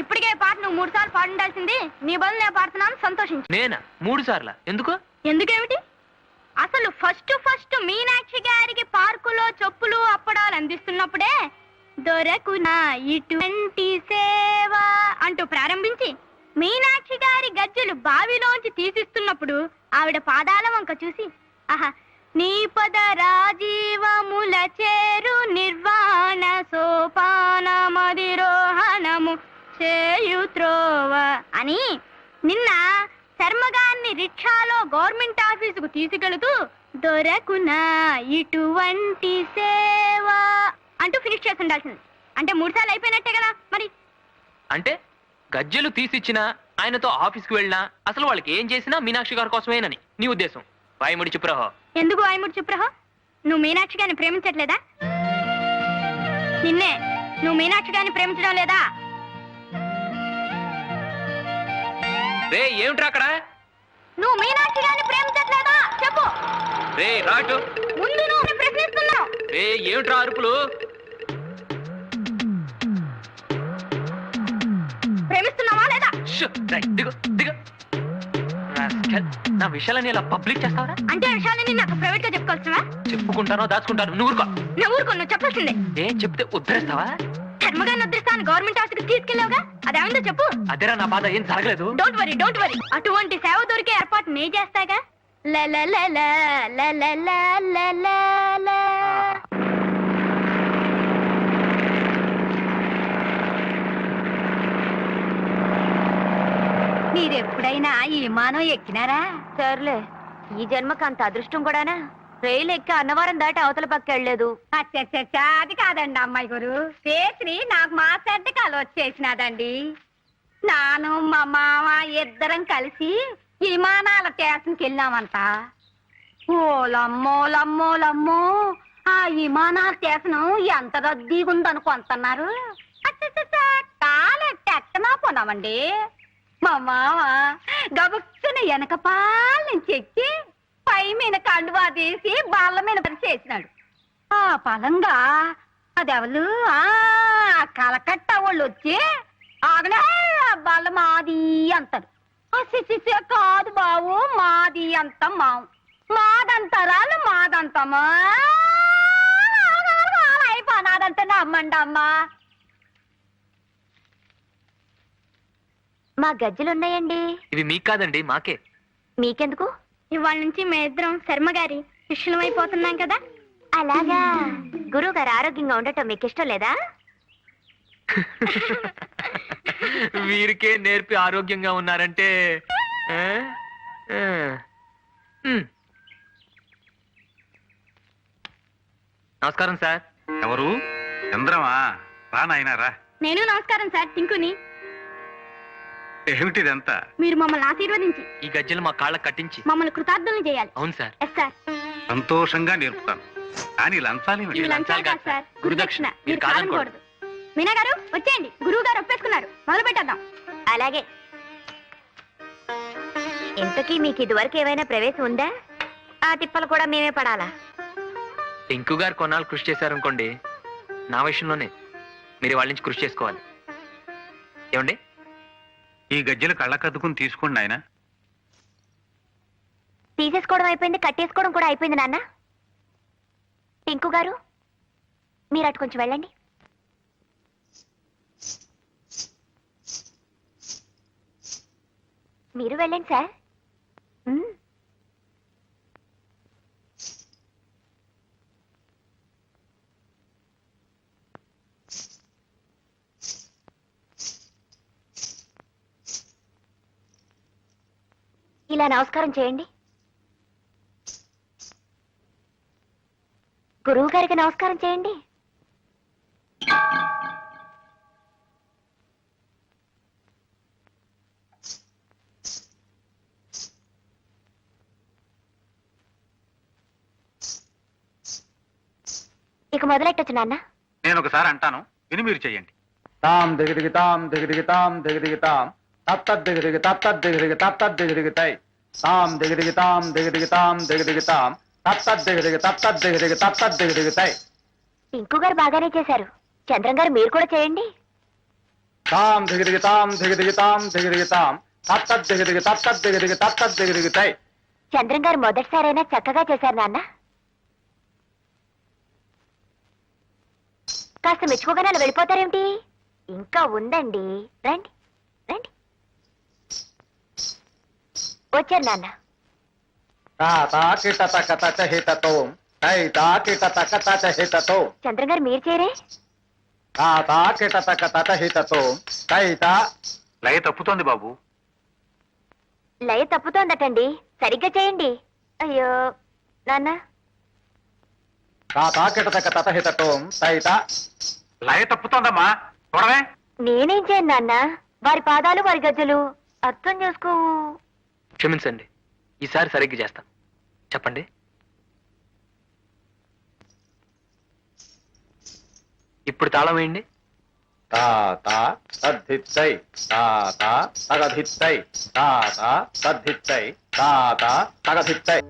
ఇప్పటికే పాట నువ్వు 3 సార్లు పాడుండాల్సింది. నీ బదులు నేను పాడుతున్నాను, సంతోషించు. నేనా 3 సార్లు? ఎందుకు? ఎందుకేమిటి? అసలు ఫస్ట్ మీనాక్షి గారికి పార్కులో చెప్పులు అప్పడాలు అందిస్తున్నప్పుడే దొరకునా ఇటువంటి సేవ అంటూ ప్రారంభించి మీనాక్షి గారి గజ్జలు బావిలోంచి తీసిస్తున్నప్పుడు ఆవిడ పాదాల వంక చూసి ఆహా నీ పద రాజీవముల చేరు నిర్వాణ సోపానమధిరోహణము చేయుత్రోవ అని నిన్న శర్మగారిని రిక్షాలో గవర్నమెంట్ ఆఫీసుకు తీసుకెళుతూ దొరకునా ఇటువంటి సేవ అంటూ ఫినిష్ చేసి ఉండాల్సింది. అంటే 3 సార్లు అయిపోయినట్టే కదా మరి. అంటే గజ్జెలు తీసిచ్చినా ఆయనతో ఆఫీస్కి వెళ్ళినా అసలు వాళ్ళకి ఏం చేసినా మీనాక్షి గారి కోసమేనని నీ ఉద్దేశం. వాయిముడి చిప్రహో. ఎందుకు వాయిముడి చిప్రహో? నువ్వు మీనాక్షి గారిని ప్రేమించట్లేదా? నిన్నే, నువ్వు మీనాక్షి గారిని ప్రేమించడం లేదా? రే ఏమిట్రా అక్కడ? నువ్వు మీనాక్షి గారిని ప్రేమించట్లేదా చెప్పు. రే రాటు ముందు నువ్వు ప్రశ్నిస్తున్నావు. రే ఏమిట్రా అరుపులు? ప్రేమిస్తున్నావా లేదా? దిగు దిగు. నా విషయాలని ఇలా పబ్లిక్ చేస్తావరా? అంటే విషయాలని నాకు ప్రైవేట్ గా చెప్పుకోవచ్చువా? చెప్పుకుంటానో దాచుకుంటాను. నువ్వు ఊరుకో. నువ్వు ఊరుకో, నువ్వు చెప్పాల్సిందే. ఏం చెప్తే ఉద్ధరిస్తావా? ధర్మగారిని ఉద్ధరిస్తాను గవర్నమెంట్ ఆఫీస్కి తీసుకెళ్ళావుగా, అదేమిందో చెప్పు. అదేరా నా బాధ, ఏం జరగలేదు. Don't worry. అటువంటి సేవ దొరికే ఏర్పాటు నే చేస్తాగా. మీరెప్పుడైనా ఈ విమానం ఎక్కినారా? సర్లే, ఈ జన్మకు అంత అదృష్టం కూడానా? రైలు ఎక్కి అన్నవరం దాటి అవతల పక్క వెళ్ళలేదు. అది కాదండి అమ్మాయి గారు, పేత్రి నాకు మాట్లాడకాలు వచ్చేసినాదండి. నాను మా మామ ఇద్దరం కలిసి విమానాల స్టేషన్కి వెళ్ళామంట. ఓలమ్మో ఆ విమానాల స్టేషన్ ఎంత రద్దీగా ఉందనుకుంటున్నారు. కాలెట్టెక్కనా పోనామండి. మా మామ గబుక్కున వెనక పాల నుంచి ఎక్కి పై మీద కండువా తీసి బాళ్ళ మీద చేసినాడు. ఆ పలంగా అదెవలు కలకట్ట వాళ్ళు వచ్చి ఆగలే బాళ్ళ మాది అంటారు. కాదు బావు, మాది అంత మావు, మాదంతరాలు మాదంతమా అయిపోనాదంత నమ్మండి అమ్మా. మా గజ్జలున్నాయండి. ఇవి మీకు కాదండి, మాకే. మీకెందుకు? ఇవాళ నుంచి మేమిద్దరం శర్మగారి శిష్యులమైపోతున్నాం కదా. అలాగా. గురువు గారు ఆరోగ్యంగా ఉండటం మీకు ఇష్టం లేదా? వీరికే నేర్పి ఆరోగ్యంగా ఉన్నారంటే నమస్కారం సార్. ఎవరు? చంద్రమా? రా నాయనారా. నేను నమస్కారం సార్, టింకుని. ఏమిటిదంతా? మీరు మమ్మల్ని ఆశీర్వదించి ఈ గజ్జలు మా కాళ్ళకు కట్టించి మమ్మల్ని కృతార్థులను చేయాలి. అవును సార్. Yes sir. సంతోషంగా నేర్పుతాను, కానీ లంచాలు ఇవి లంచాలు కాదు సార్, గురుదక్షిణ. మీరు కాదనకూడదు. మీనా గారు వచ్చేయండి, గురువు గారు ఒప్పేసుకున్నారు, మొదలు పెట్టేద్దాం. అలాగే. ఇంతకీ మీకు ఇదివరకు ఏమైనా ప్రవేశం ఉందా? ఆ తిప్పలు కూడా మేమే పడాలా? టింకు గారు కొన్నాళ్ళు కృషి చేశారనుకోండి, నా విషయంలోనే మీరు వాళ్ళ నుంచి కృషి చేసుకోవాలి. ఏమండి? ఈ గజ్జలు కళ్ళకద్దుకుని తీసుకోండి ఆయన. తీసేసుకోవడం అయిపోయింది, కట్టేసుకోవడం కూడా అయిపోయింది నాన్న. టింకు గారు మీరు అటు కొంచెం వెళ్ళండి. మీరు వెళ్ళండి సార్. ఇలా నమస్కారం చేయండి. గురువు గారికి నమస్కారం చేయండి. ఇక మొదలెట్టొచ్చు నాన్న. నేను ఒకసారి అంటాను, విని మీరు చెయ్యండి. తాం దిగిదిగితాం దిగిదిగితాం దిగిదిగితాం తత్తద్దిగిదిగి తత్తద్దిగిదిగి తత్తద్దిగిదిగితై తాం దిగిదిగితాం దిగిదిగితాం దిగిదిగితాం తత్తద్దిగిదిగి తత్తద్దిగిదిగి తత్తద్దిగిదిగితై. టింకు గారు బాగానే చేశారు. చంద్రం గారు మీరు కూడా చేయండి. తాం దిగిదిగితాం దిగిదిగితాం దిగిదిగితాం తత్తద్దిగిదిగి తత్తద్దిగిదిగి తత్తద్దిగిదిగితై. చంద్రం గారు మొదటిసారైనా చక్కగా చేశారు నాన్న. కాస్త మెచ్చుకోగానే అలా వెళ్ళిపోతారేమిటి? ఇంకా ఉందండి, రండి రండి. వచ్చారు నాన్న. తాతా కిటతకతచ హితతోం తైతా కిటతకతచ హితతోం. చంద్రం గారు మీరు చేరే. తాతా కిటతకతచ హితతోం తైతా. లయ తప్పుతోంది బాబు. లయ తప్పుతోందటండి, సరిగ్గా చేయండి. అయ్యో నాన్న. తాతా కిటతకతచ హితతోం తైతా. లయ తప్పుతోందమ్మా, చూడవే. నేనేం చేయను నాన్న, వారి పాదాలు వారి గజ్జలు అర్థం చేసుకోవు. క్షమించండి, ఈసారి సరిగ్గా చేస్తాను. చెప్పండి. ఇప్పుడు తాళం వేయండి. తాతా తద్ధిత్తై తాతా తగధిత్తై తాతా తద్ధిత్తై తాతా తగధిత్తై.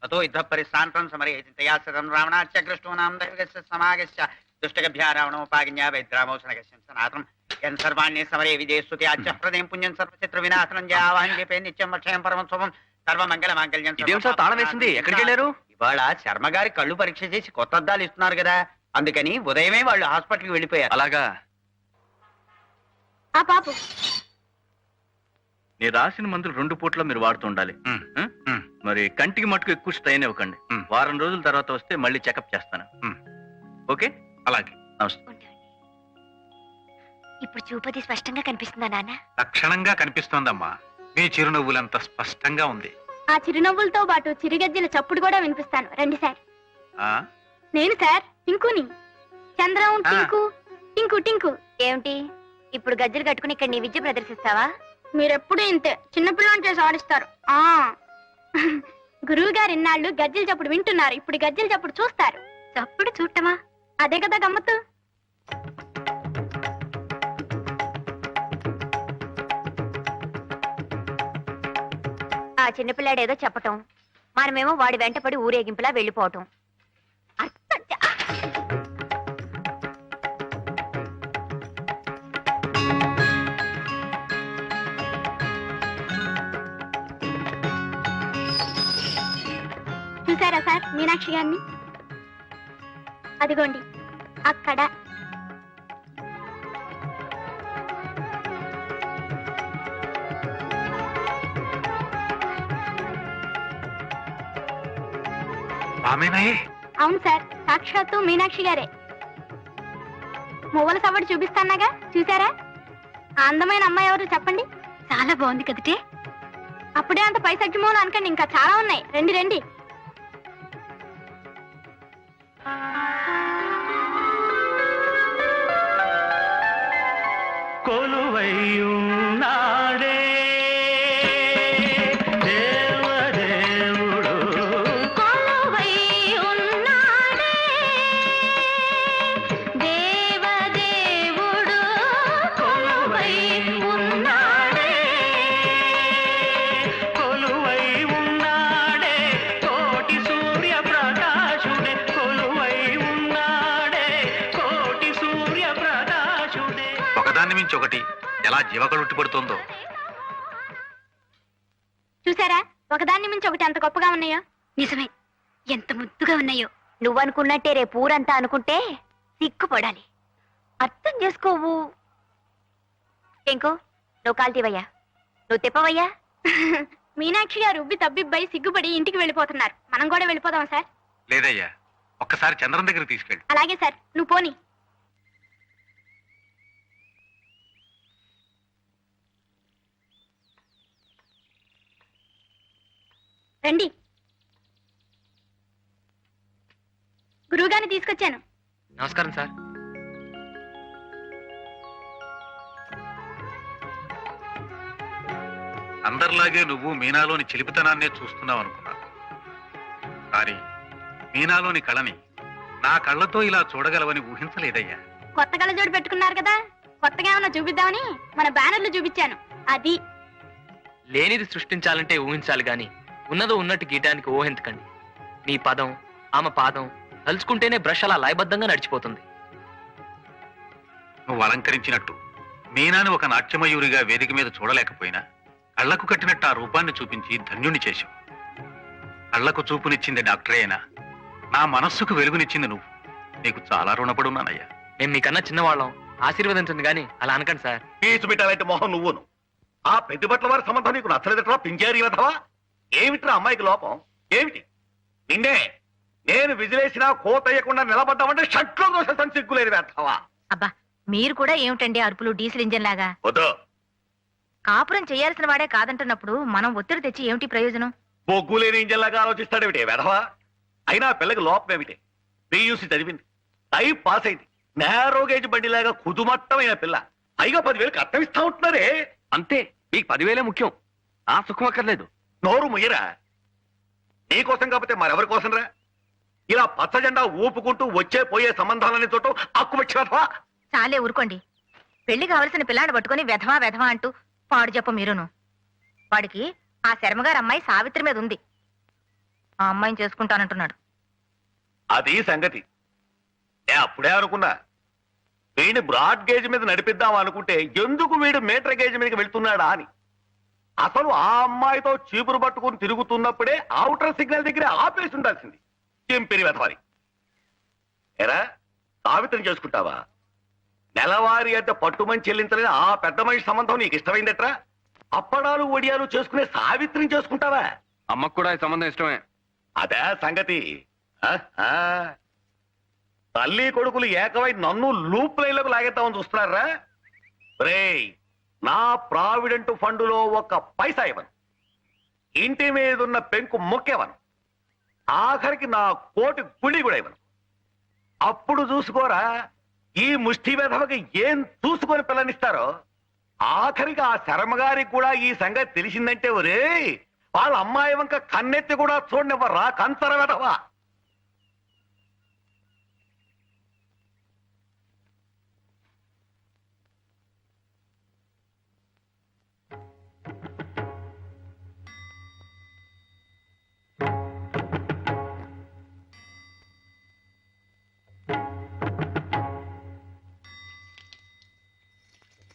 ततो युद्ध परिश्रान्तं समरे चिन्तया सदं रावणाच्च कृष्णोनां दैवगस्य समागस्य दुष्टगभ्या रावणोपाज्ञा वैद्रामोषणगस्य सनातनं यन् सर्वाण्ये समरे विजयस्तुत्याच्च प्रदें पुण्यं सर्वचित्र विनाशनं जयावाहं जपे नित्यं वक्षयं परमं శుభం సర్వమంగళమాంగళ్యం. ఇదేం సార్ తాళం వేసింది? ఎక్కడికి వెళ్ళారు? ఇవాళ శర్మ గారి కళ్ళు పరీక్ష చేసి కొత్త అద్దాలు ఇస్తున్నారు కదా, అందుకని ఉదయమే వాళ్ళు హాస్పిటల్కి వెళ్ళిపోయారు. అలాగా? ఆ పాపు నేను రాసిన మందులు 2 పూట్ల మీరు వాడుతూ ఉండాలి. మరి కంటికి మటుకు ఎక్కువ స్ట్రెయిన్ ఇవ్వకండి. వారం రోజుల తర్వాత వస్తే మళ్ళీ చెకప్ చేస్తాను. ఓకే, అలాగే. నమస్తే. ఇప్పుడు చూపది స్పష్టంగా కనిపిస్తుందా నాన్న? లక్షణంగా కనిపిస్తోందమ్మా. మీ చిరునవ్వులంత స్పష్టంగా ఉంది. ఆ చిరునవ్వులతో పాటు చిరుగజ్జల చప్పుడు కూడా వినిపిస్తాను. రండి సార్. ఆ నేను సార్ టింకుని. చంద్రం టింకు టింకు టింకు. ఏమిటి ఇప్పుడు గజ్జలు కట్టుకుని ఇక్కడ నీ విద్య ప్రదర్శిస్తావా? మీరెప్పుడు ఇంతే, చిన్నపిల్లని చేసి ఆడిస్తారు. గురువు గారు ఇన్నాళ్ళు గజ్జలు చప్పుడు వింటున్నారు, ఇప్పుడు గజ్జలు చప్పుడు చూస్తారు. చప్పుడు చూడటమా? అదే కదా గమ్మత్తు. ఆ చిన్నపిల్లాడేదో చెప్పటం, మనమేమో వాడి వెంటపడి ఊరేగింపులా వెళ్ళిపోవటం. చూసారా సార్ మీనాక్షి గారిని? అదిగోండి అక్కడ. ఆమెనాయే? అవును సార్, సాక్షాత్తు మీనాక్షి గారే. మువ్వల సవ్వడి చూపిస్తానాగా, చూసారా? ఆ అందమైన అమ్మాయి ఎవరు చెప్పండి? చాలా బాగుంది కదటే. అప్పుడే అంత పై సజ్జమోలు అనకండి, ఇంకా చాలా ఉన్నాయి. రండి రండి. కొలువైయున్నాడే దేవదేవుడు, కొలువై ఉన్నాడే దేవదేవుడు, కొలువై ఉన్నాడే, కొలువై ఉన్నాడే కోటి సూర్య ప్రకాశుడే, కొలువై ఉన్నాడే కోటి సూర్య ప్రకాశుడే. ఒకదాన్ని మించి ఒకటి ఎలా జీవకళుట్టి పడుతోందో. చూసారా ఒకదాన్ని మించి ఒకటి ఎంత గొప్పగా ఉన్నాయో? నిజమే, ఎంత ముద్దుగా ఉన్నాయో. నువ్వనుకున్నట్టే రేపు ఊరంతా అనుకుంటే సిగ్గుపడాలి. అర్థం చేసుకోవు. ఇంకో నువ్వు కాల్తీవయ్యా, నువ్వు తిప్పవయ్యా. మీనాక్షి గారు ఉబ్బి తబ్బిబ్బై సిగ్గుపడి ఇంటికి వెళ్ళిపోతున్నారు. మనం కూడా వెళ్ళిపోదాం సార్? లేదయ్యా, ఒక్కసారి చంద్రం దగ్గర తీసుకెళ్ళి. అలాగే సార్, నువ్వు పోని. రండి, గురువుగారిని తీసుకొచ్చాను. నమస్కారం సార్. అందరిలాగే నువ్వు మీనాలోని చిలిపితనాన్నే చూస్తున్నావు అనుకున్నాను. కానీ మీనాలోని కళని నా కళ్ళతో ఇలా చూడగలవని ఊహించలేదయ్యా. కొత్త కళ్ళజోడు పెట్టుకున్నారు కదా, కొత్తగా ఏమన్నా చూపిద్దామని మన బ్యానర్లు చూపించాను. అది లేనిది సృష్టించాలంటే ఊహించాలి గాని ఉన్నదో ఉన్నట్టు గీయడానికి ఊహించకండి. మీ పదం ఆమె పాదం తలుచుకుంటేనే బ్రష్ అలా లయబద్ధంగా నడిచిపోతుంది. నువ్వు అలంకరించినట్టు మీనాని ఒక నాట్యమయూరిగా వేదిక మీద చూడలేకపోయినా కళ్లకు కట్టినట్టు ఆ రూపాన్ని చూపించి ధన్యుణ్ణి చేశావు. కళ్లకు చూపునిచ్చింది డాక్టరే అయినా నా మనస్సుకు వెలుగునిచ్చింది నువ్వు. నీకు చాలా రుణపడి ఉన్నానయ్యా. మేము మీకన్నా చిన్నవాళ్ళం, ఆశీర్వదించండి కానీ అలా అనకండి సార్. పీచు బిడ్డలాంటి మొహం నువ్వును. ఆ పెద్ద బట్ల వారి సంబంధం నీకు నచ్చలేదట్రా పింజారి వెధవా? ఏమిట్రా అమ్మాయికి లోపం ఏమిటి? నిన్నే నేను విజిలేసినా కోతయ్యకుండా నిలబడ్డామంటే షట్లో దోషం సిగ్గులేని వెధవా. అబ్బా మీరు కూడా ఏమిటండి అరుపులు డీజిల్ ఇంజన్ లాగా? వద్దు. కాపురం చేయాల్సిన వాడే కాదంటున్నప్పుడు మనం ఒత్తిడి తెచ్చి ఏమిటి ప్రయోజనం? బొగ్గులేని ఇంజన్లాగా ఆలోచిస్తాడేమిటి వెధవా? అయినా పిల్లకి లోపం ఏమిటి? పియూసీ చదివింది, టైప్ పాస్ అయింది, నేరో గేజ్ బండిలాగా కుదుమట్టమైన పిల్ల. పైగా 10,000 కట్టం ఇస్తా ఉంటున్నారే. అంతే, మీకు 10,000 ముఖ్యం, ఆ సుఖం అక్కర్లేదు. నోరు ముయ్యరా. నీకోసం కాకపోతే మరెవరి కోసం రా? ఇలా పచ్చ జెండా ఊపుకుంటూ వచ్చే పోయే సంబంధాలని చూడటం అక్కువచ్చినవా? చాలే ఊరుకోండి. పెళ్లి కావలసిన పిల్లాన్ని పట్టుకుని వెధవా వెధవా అంటూ పాడు చెప్ప మీరును. వాడికి ఆ శర్మగారు అమ్మాయి సావిత్రి మీద ఉంది. ఆ అమ్మాయిని చేసుకుంటానంటున్నాడు. అది సంగతి. అప్పుడే అనుకున్నా వీడిని బ్రాడ్ గేజ్ మీద నడిపిద్దాం అనుకుంటే ఎందుకు వీడు మీటర్ గేజ్ మీదకి వెళ్తున్నాడా అని. అసలు ఆ అమ్మాయితో చీపురు పట్టుకుని తిరుగుతున్నప్పుడే ఔటర్ సిగ్నల్ దగ్గర ఆపేసి ఉండాల్సింది. చెంపిరి వెధవాలి. ఎరా సావిత్రిని చేసుకుంటావా? నెలవారీ అంటే పట్టుమని చెల్లించలేని ఆ పెద్ద మనిషి సంబంధం నీకు ఇష్టమైందట్రా? అప్పడాలు ఒడియాలు చేసుకునే సావిత్రిని చేసుకుంటావా? అమ్మకు కూడా ఈ సంబంధం ఇష్టమే. అదే సంగతి. తల్లి కొడుకులు ఏకమై నన్ను లూప్ లైన్లకు లాగేద్దామని చూస్తున్నారా? రేయ్, నా ప్రావిడెంట్ ఫండులో 1 పైసా ఇవ్వను, ఇంటి మీదున్న పెంకు మొక్కేవను, ఆఖరికి నా కోటి గుడి కూడా ఇవ్వను. అప్పుడు చూసుకోరా ఈ ముష్టి వెధవకి ఏం చూసుకొని పిల్లనిస్తారో. ఆఖరికి ఆ శర్మగారికి కూడా ఈ సంగతి తెలిసిందంటే ఒరే వాళ్ళ అమ్మాయి వంక కన్నెత్తి కూడా చూడనివ్వరా కంచర వెధవా.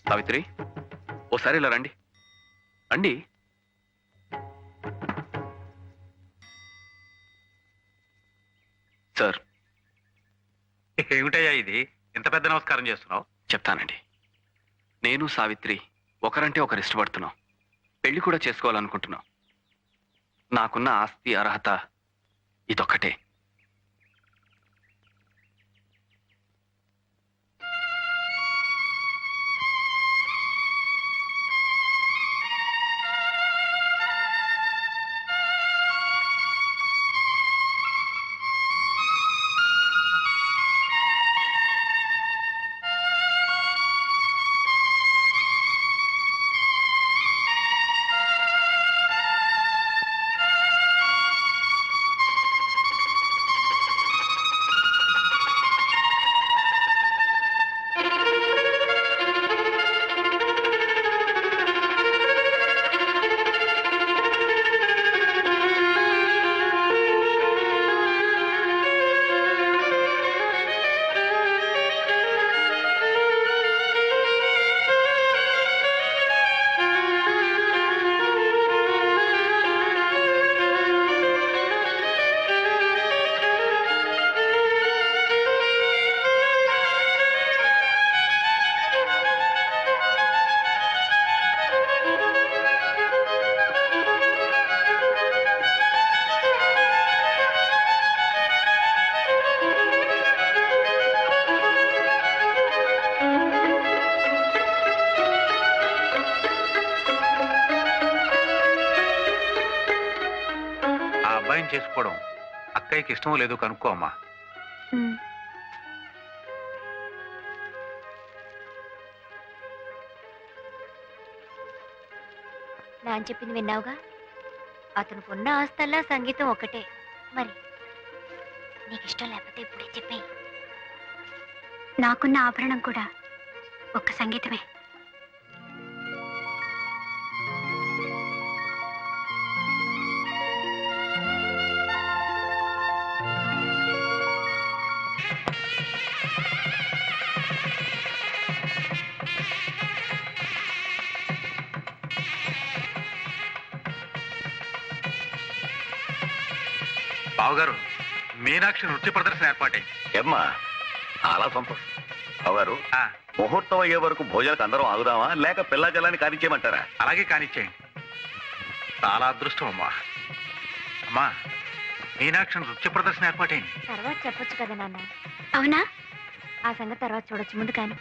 సావిత్రి, ఓసారి ఇలా రండి. రండి. సార్, ఏమిటయ్యా ఇది? ఇంత పెద్ద నమస్కారం చేస్తున్నావు? చెప్తానండి. నేను సావిత్రి ఒకరంటే ఒకరు ఇష్టపడుతున్నాం, పెళ్లి కూడా చేసుకోవాలనుకుంటున్నాం. నాకున్న ఆస్తి అర్హత ఇదొక్కటే. చేసుకోవడం అక్కయ్యకి ఇష్టం లేదో కనుక్కో అమ్మా. నాన్న చెప్పింది విన్నావుగా? అతను ఉన్న ఆస్తల్లా సంగీతం ఒకటే. మరి నీకు ఇష్టం లేకపోతే ఇప్పుడే చెప్పేయి. నాకున్న ఆభరణం కూడా ఒక్క సంగీతమే. బావగారు మీనాక్షి నృత్య ప్రదర్శన ఏర్పాటైంది. ఏమ్మా చాలా సంతోషం. బావగారు ఆ, ముహూర్తం అయ్యే వరకు భోజనాలకు అందరం ఆగుదామా లేక పిల్ల జలాన్ని కానిచ్చేయమంటారా? అలాగే కానిచ్చేయండి. చాలా అదృష్టం అమ్మా. అమ్మా మీనాక్షి నృత్య ప్రదర్శన ఏర్పాటైంది. తర్వాత చెప్పొచ్చు కదా నాన్న. అవునా? ఆ సంగతి తర్వాత చూడొచ్చు, ముందు కానీ